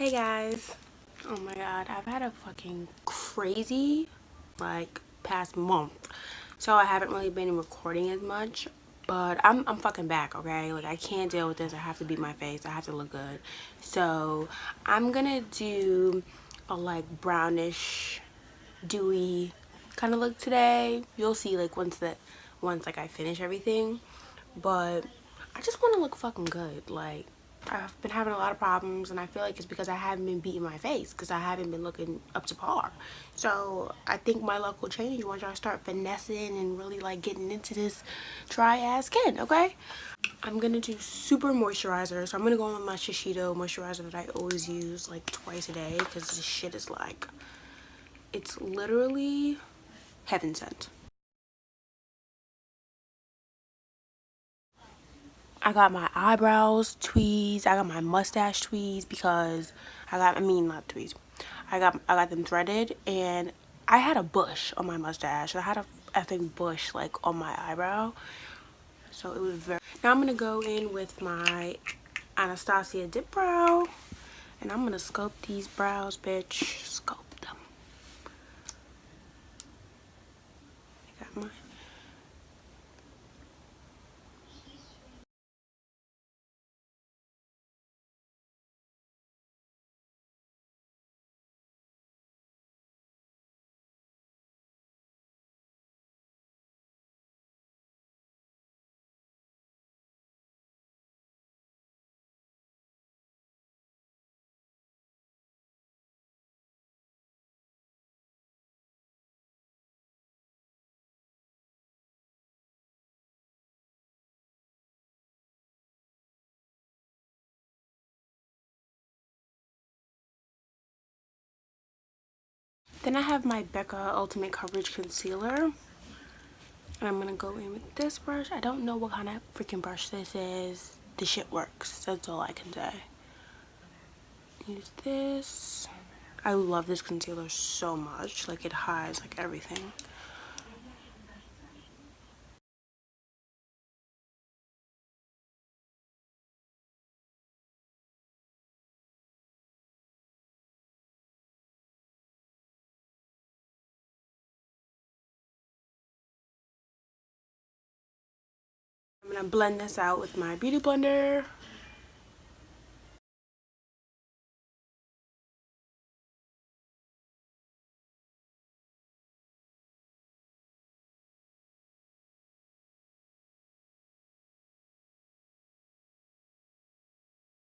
Hey guys. Oh my god, I've had a fucking crazy past month. So I haven't really been recording as much, but I'm fucking back, okay? Like I can't deal with this. I have to beat my face. I have to look good. So I'm gonna do a brownish, dewy kind of look today. You'll see once I finish everything. But I just want to look fucking good. I've been having a lot of problems, and I feel like it's because I haven't been beating my face, because I haven't been looking up to par. So I think my luck will change once I start finessing and really getting into this dry ass skin. Okay, I'm gonna do super moisturizer. So I'm gonna go on with my Shiseido moisturizer that I always use twice a day, because this shit is it's literally heaven sent. I got my eyebrows tweezed. I got my mustache tweezed because I mean not tweezed. I got them threaded, and I had a bush on my mustache. I had a effing bush on my eyebrow. So it was very. Now I'm gonna go in with my Anastasia dip brow, and I'm gonna sculpt these brows, bitch. Sculpt them. I got my. Then I have my Becca Ultimate Coverage Concealer. And I'm gonna go in with this brush. I don't know what kind of freaking brush this is. The shit works. That's all I can say. Use this. I love this concealer so much. It hides everything. I'm gonna blend this out with my beauty blender.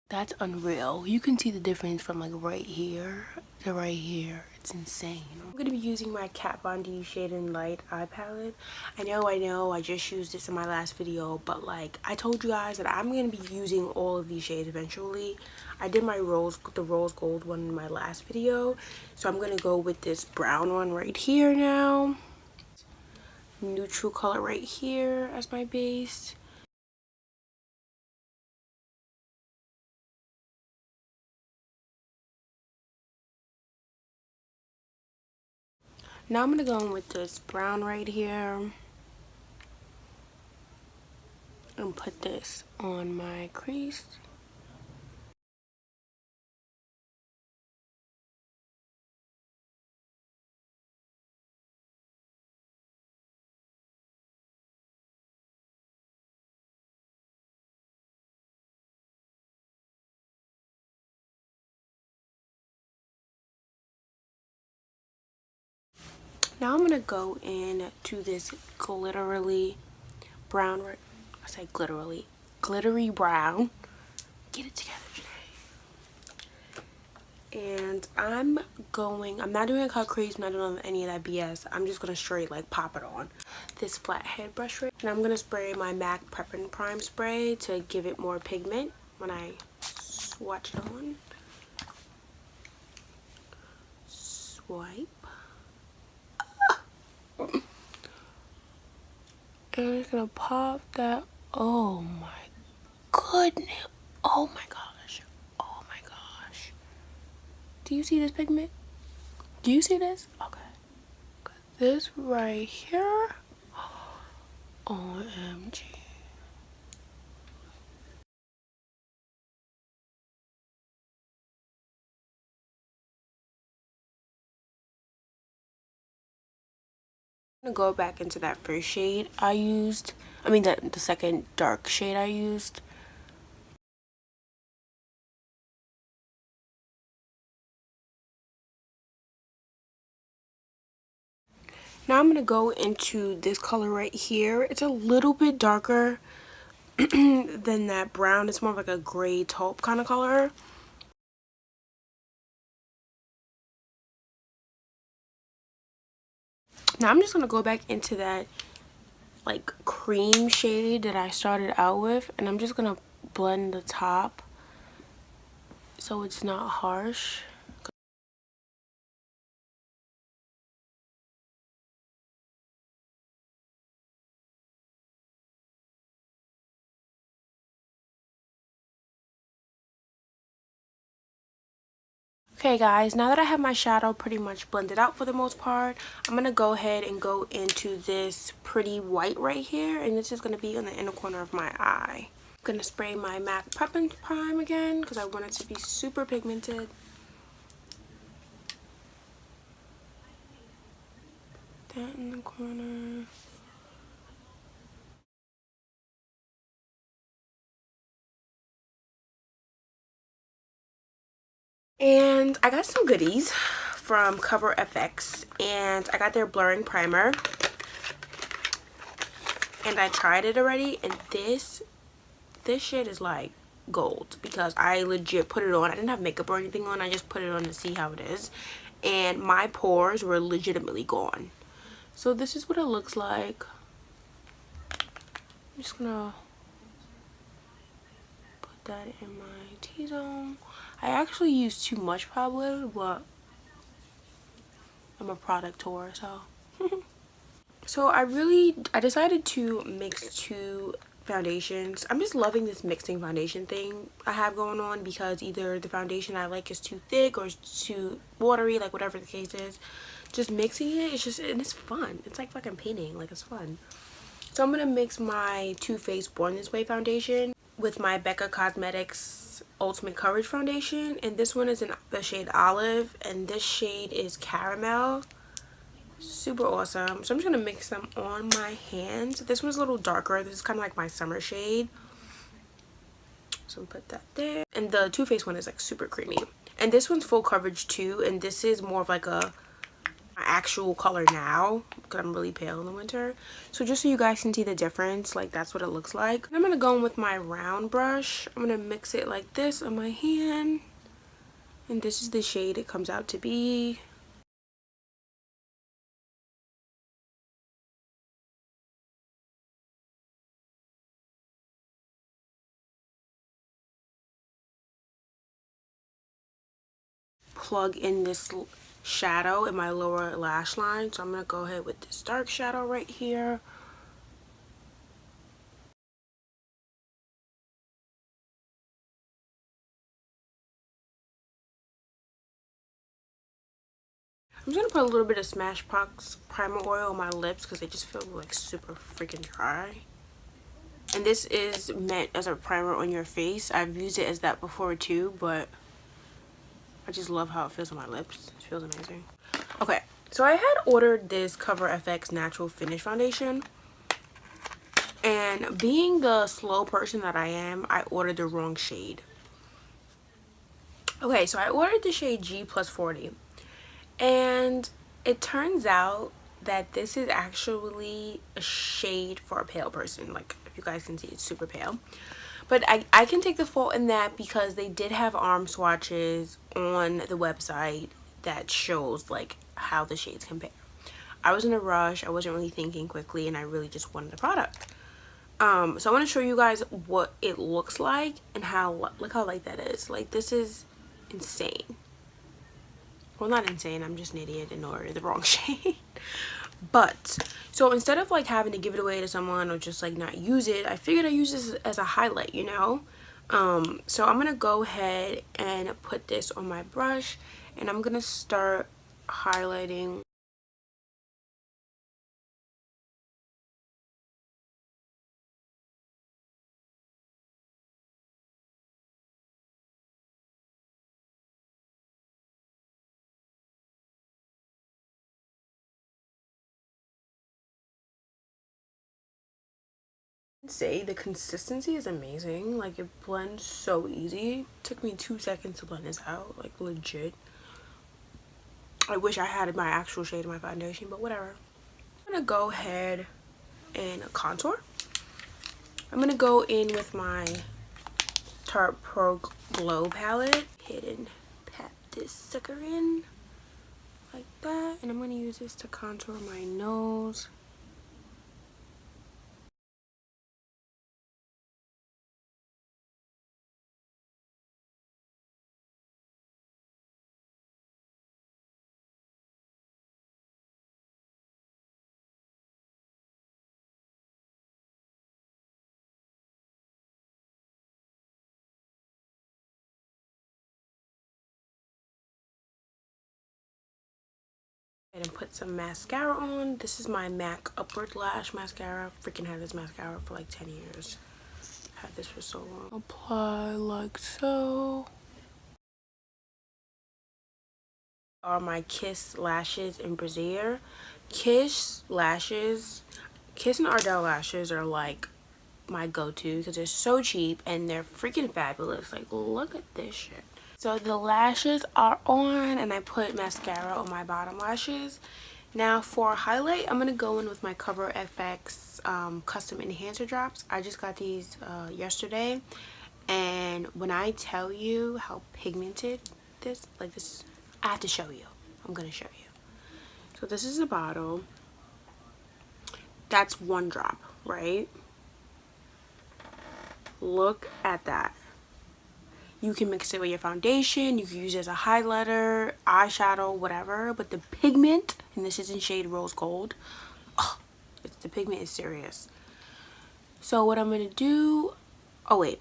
That's unreal. You can see the difference from right here to right here. It's insane. I'm gonna be using my Kat Von D Shade and Light eye palette. I know, I just used this in my last video, but I told you guys that I'm gonna be using all of these shades eventually. I did the rose gold one in my last video, so I'm gonna go with this brown one right here now. Neutral color right here as my base. Now I'm gonna go in with this brown right here and put this on my crease. Now I'm gonna go in to this glittery brown. I say glittery brown. Get it together today. And I'm not doing a cut crease, I'm not doing any of that BS. I'm just gonna straight pop it on this flat head brush right. And I'm gonna spray my MAC Prep and Prime spray to give it more pigment when I swatch it on. Swipe. And I'm just gonna pop that. Oh my goodness. Oh my gosh. Oh my gosh. Do you see this pigment? Do you see this? Okay. This right here. OMG. I'm gonna go back into that first shade I used. I mean the second dark shade I used. Now I'm gonna go into this color right here. It's a little bit darker than that brown. It's more of like a gray taupe kind of color. Now I'm just gonna go back into that like cream shade that I started out with, and I'm just gonna blend the top so it's not harsh. Okay guys, now that I have my shadow pretty much blended out for the most part, I'm going to go ahead and go into this pretty white right here, and this is going to be on the inner corner of my eye. I'm going to spray my MAC Prep and Prime again because I want it to be super pigmented. That in the corner. And I got some goodies from Coverfx, and I got their blurring primer, and I tried it already, and this shit is like gold because I legit put it on. I didn't have makeup or anything on. I just put it on to see how it is, and my pores were legitimately gone. So this is what it looks like. I'm just gonna put that in my T-zone. I actually used too much probably, but I'm a product whore, so so I decided to mix two foundations. I'm just loving this mixing foundation thing I have going on because either the foundation I like is too thick or it's too watery, like whatever the case is. Just mixing it, and it's fun. It's like fucking painting, like it's fun. So I'm gonna mix my Too Faced Born This Way foundation with my beccacosmetics Ultimate Coverage foundation, and this one is in the shade Olive, and this shade is Caramel. Super awesome. So I'm just gonna mix them on my hands. This one's a little darker. This is kind of like my summer shade, so I'm put that there. And the Too Faced one is like super creamy, and this one's full coverage too, and this is more of like a my actual color now because I'm really pale in the winter. So just so you guys can see the difference, like that's what it looks like. And I'm gonna go in with my round brush. I'm gonna mix it like this on my hand, and this is the shade it comes out to be. Plug in this shadow in my lower lash line, so I'm gonna go ahead with this dark shadow right here. I'm just gonna put a little bit of Smashbox primer oil on my lips because they just feel like super freaking dry. And this is meant as a primer on your face. I've used it as that before too, but I just love how it feels on my lips. It feels amazing. Okay, so I had ordered this Coverfx Natural Finish Foundation, and being the slow person that I am, I ordered the wrong shade. Okay, so I ordered the shade G plus 40, and it turns out that this is actually a shade for a pale person. Like, if you guys can see, it's super pale. But I can take the fault in that because they did have arm swatches on the website that shows like how the shades compare. I was in a rush, I wasn't really thinking quickly, and I really just wanted the product. So I want to show you guys what it looks like and how, look how light that is. Like, this is insane. Well, not insane, I'm just an idiot and ordered the wrong shade. But so instead of like having to give it away to someone or just like not use it, I figured I'd use this as a highlight, you know. So I'm gonna go ahead and put this on my brush, and I'm gonna start highlighting. Say the consistency is amazing. Like, it blends so easy. Took me 2 seconds to blend this out, like legit. I wish I had my actual shade of my foundation, but whatever. I'm gonna go ahead and contour. I'm gonna go in with my Tarte Pro Glow palette. Hit and pat this sucker in like that, and I'm gonna use this to contour my nose. And put some mascara on. This is my MAC Upward Lash Mascara. Freaking had this mascara for like 10 years. Had this for so long. Apply like so. Are my Kiss lashes in Brassiere. Kiss and Ardell lashes are like my go-to because they're so cheap and they're freaking fabulous. Like, look at this shit. So the lashes are on, and I put mascara on my bottom lashes. Now for highlight, I'm gonna go in with my Coverfx custom enhancer drops. I just got these yesterday, and when I tell you how pigmented this, like this, I have to show you. I'm gonna show you. So this is the bottle. That's 1 drop, right? Look at that. You can mix it with your foundation, you can use it as a highlighter, eyeshadow, whatever. But the pigment, and this is in shade Rose Gold, oh, the pigment is serious. So what I'm going to do, oh wait,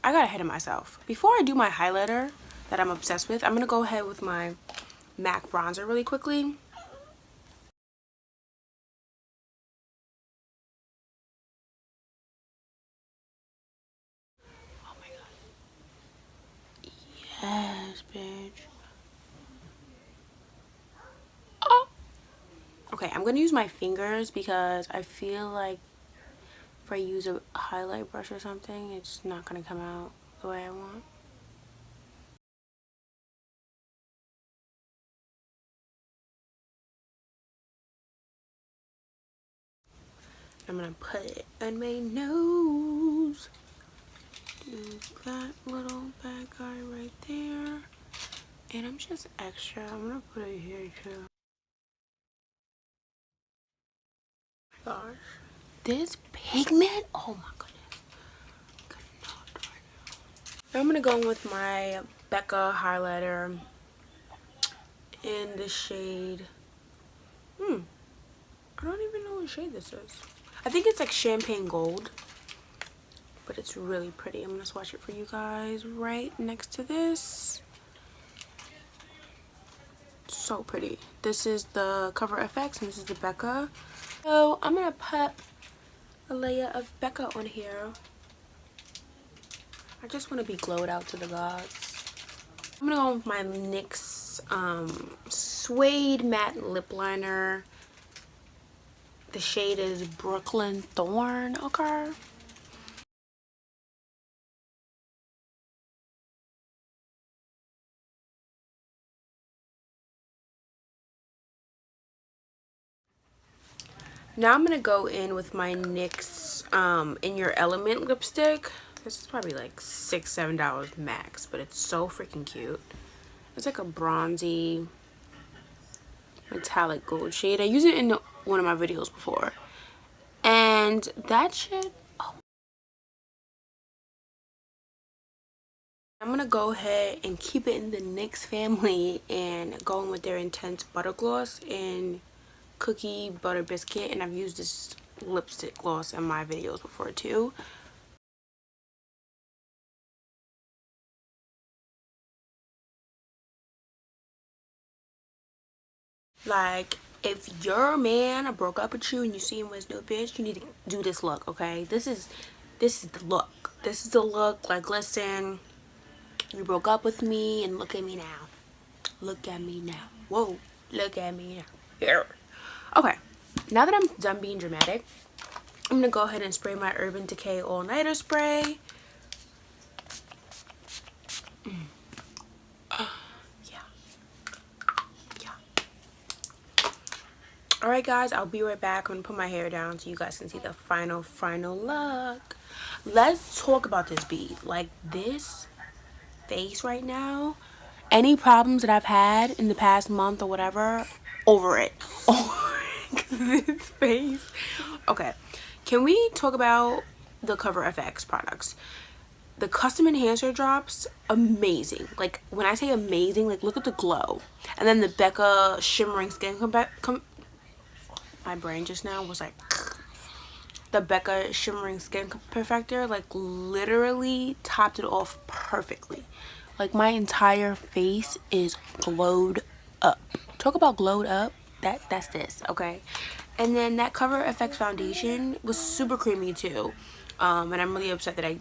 I got ahead of myself. Before I do my highlighter that I'm obsessed with, I'm going to go ahead with my MAC bronzer really quickly. Oh my god. Yes, bitch. Oh. Okay, I'm going to use my fingers because I feel like if I use a highlight brush or something, it's not going to come out the way I want. I'm going to put it on my nose. Do that little bad guy right there. And I'm just extra. I'm going to put it here too. Oh my gosh. This pigment? Oh my goodness. Now I'm going to go in with my Becca highlighter in the shade. I don't even know what shade this is. I think it's like champagne gold. But it's really pretty. I'm going to swatch it for you guys right next to this. So pretty. This is the Coverfx and this is the Becca. So I'm going to put a layer of Becca on here. I just want to be glowed out to the gods. I'm going to go with my NYX Suede Matte Lip Liner. The shade is Brooklyn Thorn, okay? Now I'm going to go in with my NYX In Your Element lipstick. This is probably like $6, $7 max, but it's so freaking cute. It's like a bronzy metallic gold shade. I used it in one of my videos before. And that shit, oh. I'm going to go ahead and keep it in the NYX family and go in with their Intense Butter Gloss in CookieButter Biscuit. And I've used this lipstick gloss in my videos before too. Like, if your man broke up with you and you see him with his new bitch, you need to do this look, okay? This is the look. This is the look. Like, listen, you broke up with me and look at me now. Look at me now. Whoa, look at me now. Here. Okay, now that I'm done being dramatic, I'm gonna go ahead and spray my Urban Decay All Nighter Spray. Alright guys, I'll be right back. I'm gonna put my hair down so you guys can see the final look. Let's talk about this bead. Like, this face right now, any problems that I've had in the past month or whatever, over it. This face. Okay, can we talk about the Coverfx products? The custom enhancer drops, amazing. Like, when I say amazing, like, look at the glow. And then the Becca shimmering skin my brain just now was like, the Becca shimmering skin perfector, like, literally topped it off perfectly. Like, my entire face is glowed up. Talk about glowed up. That's this, okay? And then that Coverfx foundation was super creamy too. And I'm really upset that I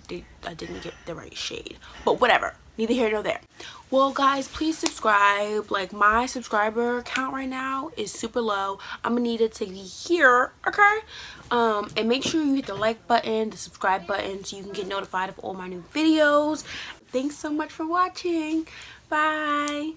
didn't get the right shade. But whatever. Neither here nor there. Well, guys, please subscribe. Like, my subscriber count right now is super low. I'm gonna need it to be here, okay? And make sure you hit the like button, the subscribe button, so you can get notified of all my new videos. Thanks so much for watching. Bye.